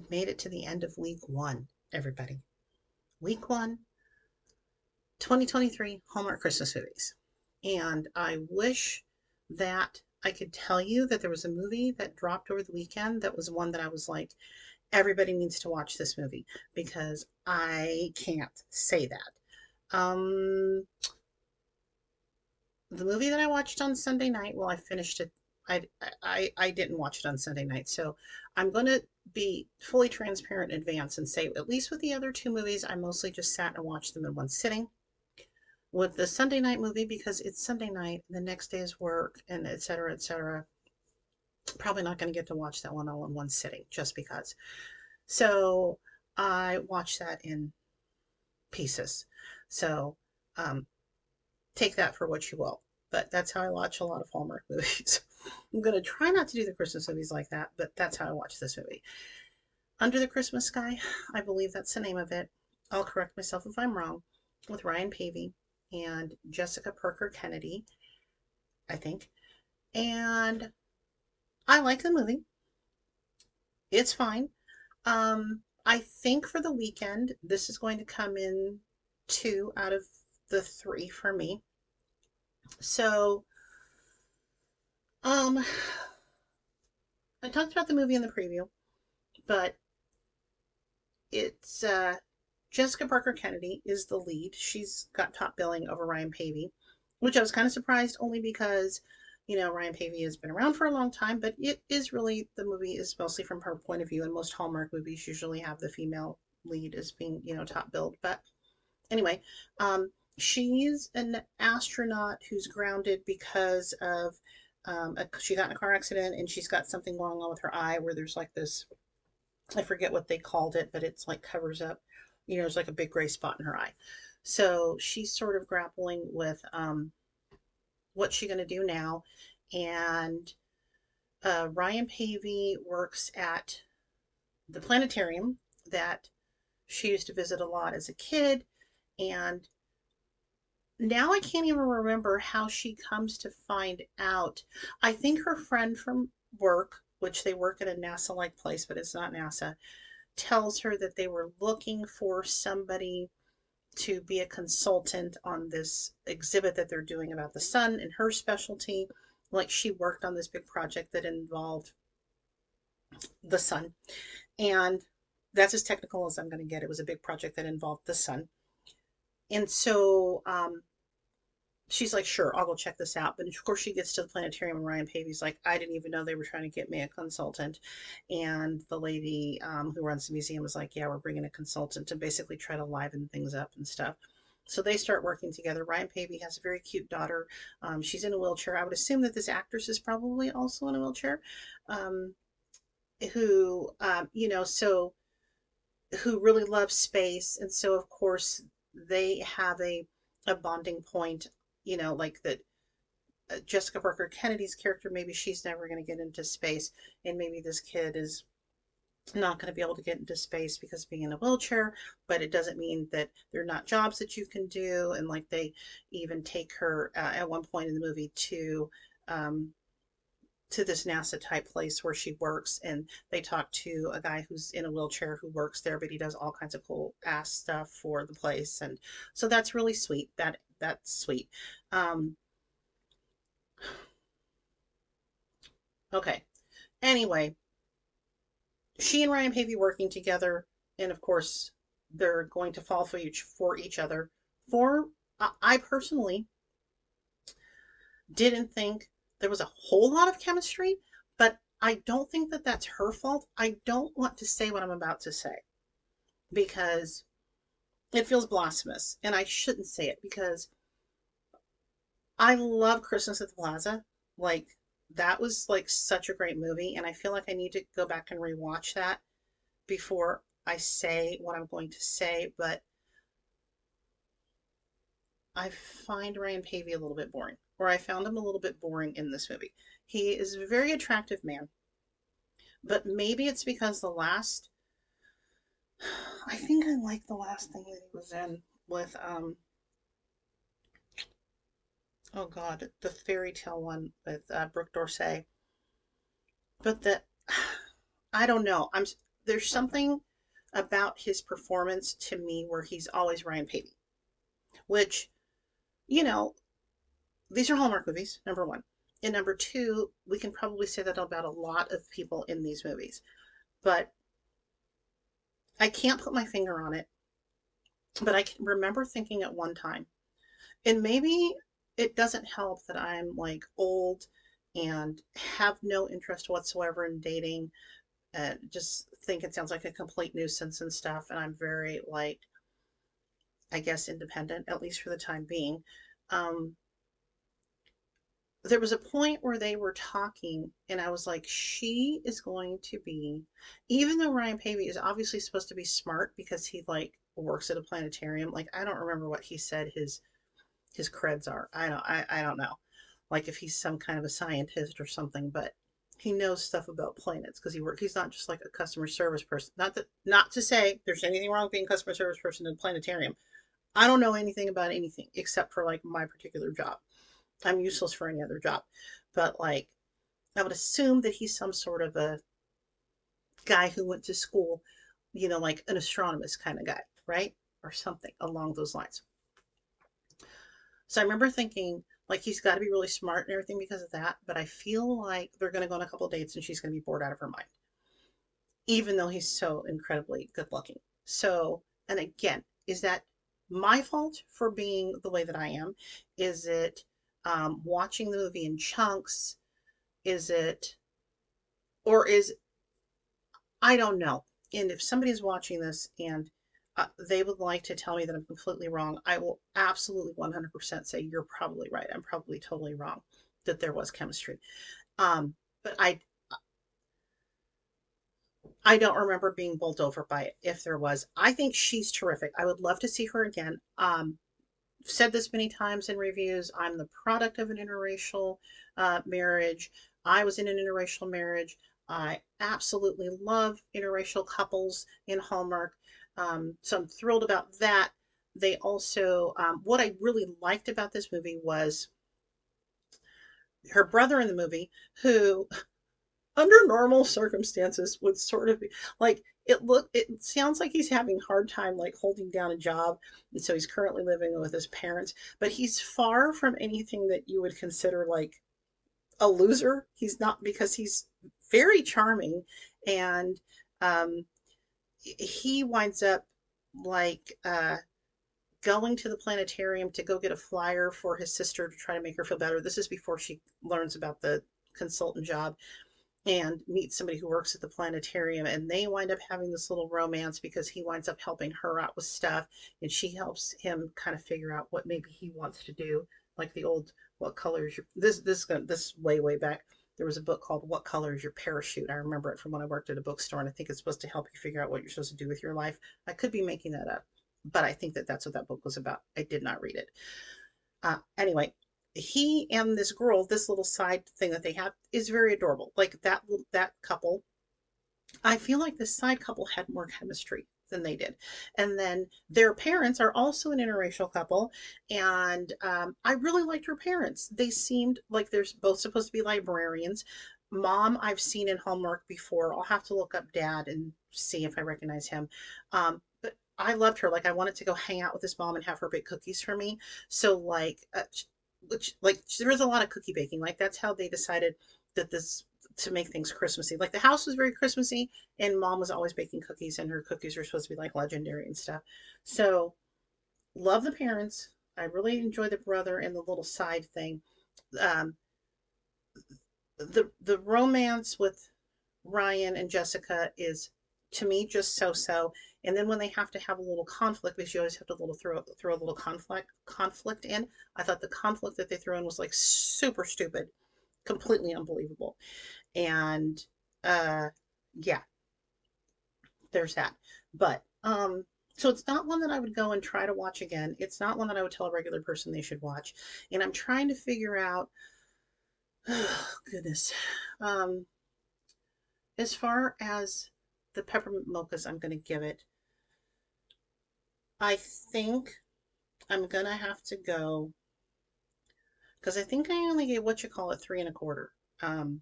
We've made it to the end of week one, everybody. Week one, 2023 Hallmark Christmas movies. And I wish that I could tell you that there was a movie that dropped over the weekend that was one that I was like, everybody needs to watch this movie because I can't say that. The movie that I watched on Sunday night, well, I finished it. I didn't watch it on Sunday night, so I'm going to be fully transparent in advance and say, at least with the other two movies, I mostly just sat and watched them in one sitting. With the Sunday night movie, because it's Sunday night, the next day is work, and et cetera, et cetera. Probably not going to get to watch that one all in one sitting, just because. So I watched that in pieces. So um, take that for what you will. But that's how I watch a lot of Hallmark movies. I'm going to try not to do the Christmas movies like that, but that's how I watch this movie. Under the Christmas Sky, I believe that's the name of it. I'll correct myself if I'm wrong, with Ryan Paevey and Jessica Parker Kennedy, I think. And I like the movie. It's fine. I think for the weekend, this is going to come in two out of the three for me. So, um, I talked about the movie in the preview, but it's Jessica Parker Kennedy is the lead. She's got top billing over Ryan Paevey, which I was kind of surprised only because, Ryan Paevey has been around for a long time, but it is really, the movie is mostly from her point of view, and most Hallmark movies usually have the female lead as being, top billed. But anyway, she's an astronaut who's grounded because of she got in a car accident and she's got something going on with her eye where there's like this, I forget what they called it, but it's like covers up, there's like a big gray spot in her eye. So she's sort of grappling with what's she going to do now. And Ryan Paevey works at the planetarium that she used to visit a lot as a kid. And now I can't even remember how she comes to find out. I think her friend from work, which they work at a NASA like place, but it's not NASA, tells her that they were looking for somebody to be a consultant on this exhibit that they're doing about the sun and her specialty. Like she worked on this big project that involved the sun. And that's as technical as I'm going to get. It was a big project that involved the sun. And so she's like, sure, I'll go check this out. But of course, she gets to the planetarium, and Ryan Paevey's like, I didn't even know they were trying to get me a consultant. And the lady who runs the museum was like, yeah, we're bringing a consultant to basically try to liven things up and stuff. So they start working together. Ryan Paevey has a very cute daughter. She's in a wheelchair. I would assume that this actress is probably also in a wheelchair. Um, who, so who really loves space. And so, of course, they have a bonding point, like that Jessica Parker Kennedy's character, maybe she's never going to get into space, and maybe this kid is not going to be able to get into space because of being in a wheelchair, but it doesn't mean that there are not jobs that you can do. And like they even take her at one point in the movie um, to this NASA type place where she works, and they talk to a guy who's in a wheelchair who works there, but he does all kinds of cool ass stuff for the place, and so that's really sweet. That's sweet. Um, okay. Anyway, she and Ryan Pavey working together, and of course, they're going to fall for each other. For I personally didn't think there was a whole lot of chemistry, but I don't think that that's her fault. I don't want to say what I'm about to say because it feels blasphemous, and I shouldn't say it because I love Christmas at the Plaza. Like that was like such a great movie, and I feel like I need to go back and rewatch that before I say what I'm going to say, but I find Ryan Pavey a little bit boring, or I found him a little bit boring in this movie. He is a very attractive man, but maybe it's because the last, I think I like the last thing that he was in with, oh God, the fairy tale one with Brooke Dorsey. But the, I don't know. there's something about his performance to me where he's always Ryan Paevey, which, you know, these are Hallmark movies, number one. And number two, we can probably say that about a lot of people in these movies. But I can't put my finger on it. But I can remember thinking at one time, and maybe it doesn't help that I'm like old and have no interest whatsoever in dating, and just think it sounds like a complete nuisance and stuff. And I'm very, like, I guess, independent, at least for the time being. Um, there was a point where they were talking, and I was like, she is going to be, even though Ryan Paevey is obviously supposed to be smart because he like works at a planetarium. Like, I don't remember what he said his creds are. I don't know. Like, if he's some kind of a scientist or something, but he knows stuff about planets because he's not just like a customer service person. Not to say there's anything wrong with being a customer service person in a planetarium. I don't know anything about anything except for like my particular job. I'm useless for any other job. But like, I would assume that he's some sort of a guy who went to school, like an astronomist kind of guy, right? Or something along those lines. So I remember thinking, like, he's got to be really smart and everything because of that. But I feel like they're going to go on a couple of dates and she's going to be bored out of her mind, even though he's so incredibly good looking. So, and again, is that my fault for being the way that I am? Is it watching the movie in chunks? Is it, or is, I don't know. And if somebody's watching this and they would like to tell me that I'm completely wrong, I will absolutely 100% say you're probably right. I'm probably totally wrong that there was chemistry. But I don't remember being bowled over by it. If there was, I think she's terrific. I would love to see her again. Said this many times in reviews. I'm the product of an interracial marriage. I was in an interracial marriage. I absolutely love interracial couples in Hallmark. So I'm thrilled about that. They also, what I really liked about this movie was her brother in the movie, who under normal circumstances would sort of be like, it sounds like he's having a hard time like holding down a job, and so he's currently living with his parents, but he's far from anything that you would consider like a loser. He's not, because he's very charming. And um he winds up like going to the planetarium to go get a flyer for his sister to try to make her feel better. This is before she learns about the consultant job, and meets somebody who works at the planetarium, and they wind up having this little romance because he winds up helping her out with stuff, and she helps him kind of figure out what maybe he wants to do, like the old what color is your this way back. There was a book called What Color is Your Parachute. I remember it from when I worked at a bookstore, and I think it's supposed to help you figure out what you're supposed to do with your life. I could be making that up, but I think that that's what that book was about. I did not read it. Anyway, he and this girl, this little side thing that they have is very adorable. Like that couple, I feel like this side couple had more chemistry than they did. And then their parents are also an interracial couple, and I really liked her parents. They seemed like they're both supposed to be librarians. Mom, I've seen in Hallmark before. I'll have to look up dad and see if I recognize him. But I loved her. Like, I wanted to go hang out with his mom and have her bake cookies for me. So like, which like there was a lot of cookie baking. Like, that's how they decided that this to make things Christmassy. Like, the house was very Christmassy, and mom was always baking cookies, and her cookies were supposed to be like legendary and stuff. So love the parents. I really enjoy the brother and the little side thing. Um, the romance with Ryan and Jessica is, to me, just so so. And then when they have to have a little conflict, because you always have to throw a little conflict in. I thought the conflict that they threw in was like super stupid, completely unbelievable. And uh yeah, there's that. But so it's not one that I would go and try to watch again. It's not one that I would tell a regular person they should watch. And I'm trying to figure out, oh, goodness. Um as far as the peppermint mochas, I'm going to give it, I think I'm going to have to go, because I think I only gave three and a quarter. Um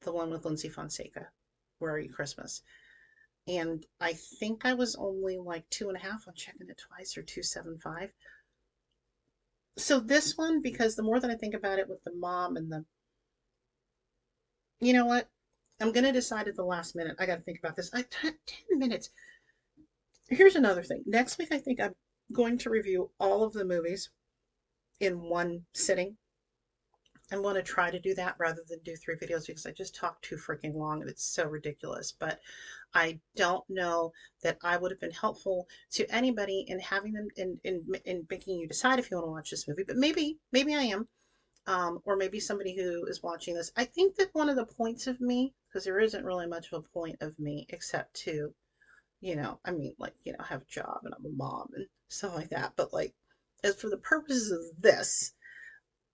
the one with Lindsay Fonseca. Where Are You Christmas? And I think I was only like 2.5 on checking it twice, or 275. So this one, because the more that I think about it with the mom and the, you know what? I'm going to decide at the last minute. I got to think about this. 10 minutes. Here's another thing. Next week, I think I'm going to review all of the movies in one sitting. I want to try to do that rather than do 3 videos because I just talk too freaking long and it's so ridiculous. But I don't know that I would have been helpful to anybody in having them in making you decide if you want to watch this movie. But maybe I am, or maybe somebody who is watching this. I think that one of the points of me, because there isn't really much of a point of me except to, I mean, like, I have a job and I'm a mom and stuff like that. But like, as for the purposes of this,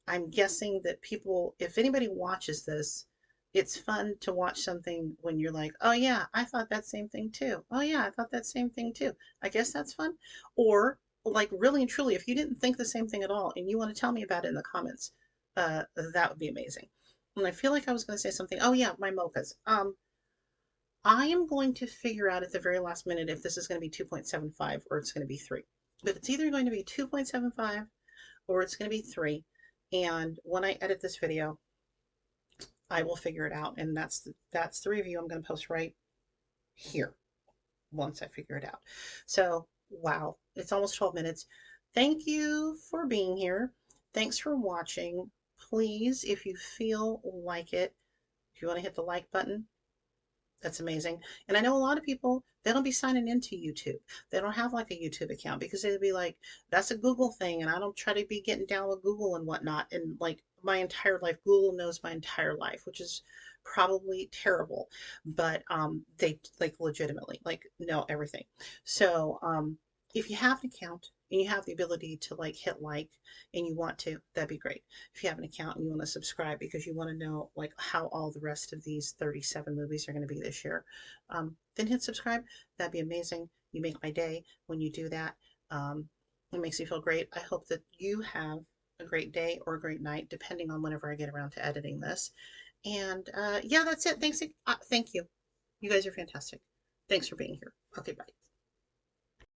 I'm guessing that people, if anybody watches this, it's fun to watch something when you're like, oh yeah, I thought that same thing too. Oh yeah, I thought that same thing too. I guess that's fun. Or like really and truly, if you didn't think the same thing at all and you want to tell me about it in the comments, that would be amazing. And I feel like I was going to say something. Oh yeah, my mochas. I am going to figure out at the very last minute if this is going to be 2.75 or it's going to be 3. But it's either going to be 2.75 or it's going to be 3. And when I edit this video, I will figure it out. And that's the review I'm going to post right here once I figure it out. So, wow, it's almost 12 minutes. Thank you for being here. Thanks for watching. Please, if you feel like it, if you want to hit the like button, that's amazing. And I know a lot of people, they don't be signing into YouTube. They don't have like a YouTube account because they'd be like, that's a Google thing. And I don't try to be getting down with Google and whatnot. And like my entire life, Google knows my entire life, which is probably terrible. But they like legitimately like know everything. So if you have an account and you have the ability to like hit like and you want to, that'd be great. If you have an account and you want to subscribe because you want to know like how all the rest of these 37 movies are going to be this year, then hit subscribe. That'd be amazing. You make my day when you do that. Um, it makes me feel great. I hope that you have a great day or a great night, depending on whenever I get around to editing this. And yeah, that's it. Thanks. Thank you. You guys are fantastic. Thanks for being here. Okay, bye.